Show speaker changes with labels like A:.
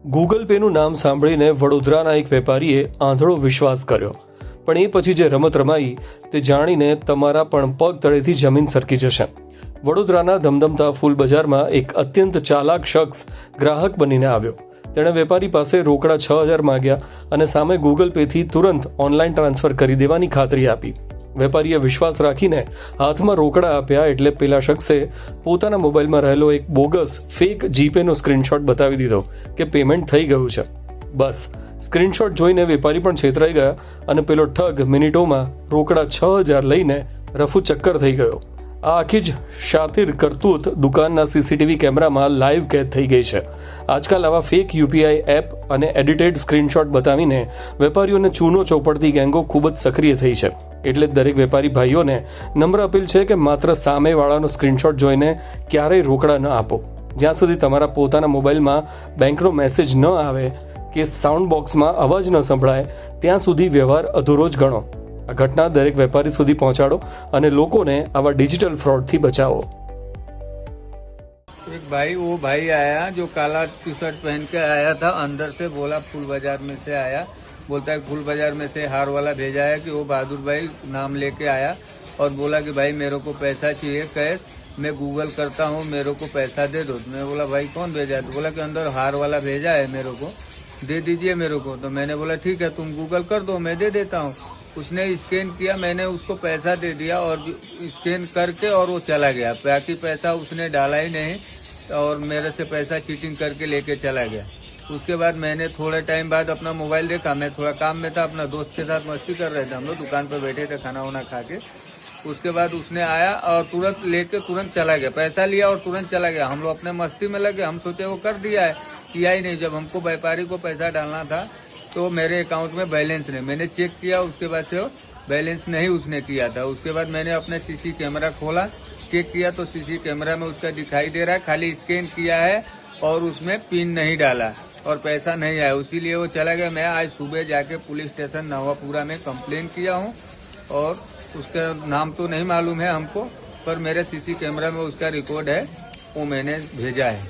A: Google પેનું નામ સાંભળીને વડોદરાના એક વેપારીએ આંધળો વિશ્વાસ કર્યો, પણ એ પછી જે રમત રમાઈ તે જાણીને તમારા પણ પગ તળેથી જમીન સરકી જશે. વડોદરાના ધમધમતા ફૂલ બજારમાં એક અત્યંત ચાલાક શખ્સ ગ્રાહક બનીને આવ્યો. તેણે વેપારી પાસે રોકડા 6,000 માંગ્યા અને સામે ગૂગલ પેથી તુરંત ઓનલાઈન ટ્રાન્સફર કરી દેવાની ખાતરી આપી. વેપારીએ વિશ્વાસ રાખીને હાથમાં રોકડા આપ્યા એટલે પેલા શખ્સે પોતાના મોબાઈલમાં રહેલો એક બોગસ ફેક જીપેનો સ્ક્રીનશોટ બતાવી દીધો કે પેમેન્ટ થઈ ગયું છે. બસ સ્ક્રીનશોટ જોઈને વેપારી પણ છેતરાઈ ગયા અને પેલો ઠગ મિનિટોમાં રોકડા 6,000 લઈને રફુ ચક્કર થઈ ગયો. આ આખી જ શાતિર કરતૂત દુકાનના સીસીટીવી કેમેરામાં લાઈવ કેદ થઈ ગઈ છે. આજકાલ આવા ફેક યુપીઆઈ એપ અને એડિટેડ સ્ક્રીનશોટ બતાવીને વેપારીઓને ચૂનો ચોપડતી ગેંગો ખૂબ જ સક્રિય થઈ છે. એટલે જ દરેક વેપારી ભાઈઓને નમ્ર અપીલ છે કે માત્ર સામેવાળાનો સ્ક્રીનશોટ જોઈને ક્યારેય રોકડા ન આપો. જ્યાં સુધી તમારા પોતાના મોબાઈલમાં બેંકનો મેસેજ ન આવે કે સાઉન્ડ બોક્સમાં અવાજ ન સંભળાય ત્યાં સુધી વ્યવહાર અધૂરો જ ગણો. આ ઘટના દરેક વેપારી સુધી પહોંચાડો અને લોકોને આવા डिजिटल फ्रॉड थी बचाओ.
B: एक भाई आया जो काला टी शर्ट पहन के आया था, अंदर से बोला फूल बाजार में से आया, बोलता है फूल बाजार में से हार वाला भेजा है कि वो बहादुर भाई नाम लेके आया और बोला कि भाई मेरे को पैसा चाहिए कैश, मैं गूगल करता हूँ, मेरे को पैसा दे दो. मैं बोला भाई कौन भेजा है? तो बोला कि अंदर हार वाला भेजा है, मेरे को दे दीजिए मेरे को. तो मैंने बोला ठीक है तुम गूगल कर दो, मैं दे देता हूँ. उसने स्कैन किया, मैंने उसको पैसा दे दिया और स्कैन करके और वो चला गया. बाकी पैसा उसने डाला ही नहीं और मेरे से पैसा चीटिंग करके लेके चला गया. उसके बाद मैंने थोड़े टाइम बाद अपना मोबाइल देखा, मैं थोड़ा काम में था, अपना दोस्त के साथ मस्ती कर रहे थे, हम लोग दुकान पर बैठे थे खाना वाना खा के. उसके बाद उसने आया और तुरंत लेके तुरंत चला गया, पैसा लिया और तुरंत चला गया. हम लोग अपने मस्ती में लगे, हम सोचे वो कर दिया है, किया ही नहीं. जब हमको व्यापारी को पैसा डालना था तो मेरे अकाउंट में बैलेंस नहीं, मैंने चेक किया, उसके बाद से बैलेंस नहीं उसने किया था. उसके बाद मैंने अपने सीसी कैमरा खोला, चेक किया तो सीसी कैमरा में उसका दिखाई दे रहा है, खाली स्कैन किया है और उसमें पिन नहीं डाला और पैसा नहीं आया, इसीलिए वो चला गया. मैं आज सुबह जाके पुलिस स्टेशन नवापुरा में कंप्लेन किया हूँ और उसका नाम तो नहीं मालूम है हमको, पर मेरे सीसी कैमरा में उसका रिकॉर्ड है, वो मैंने भेजा है.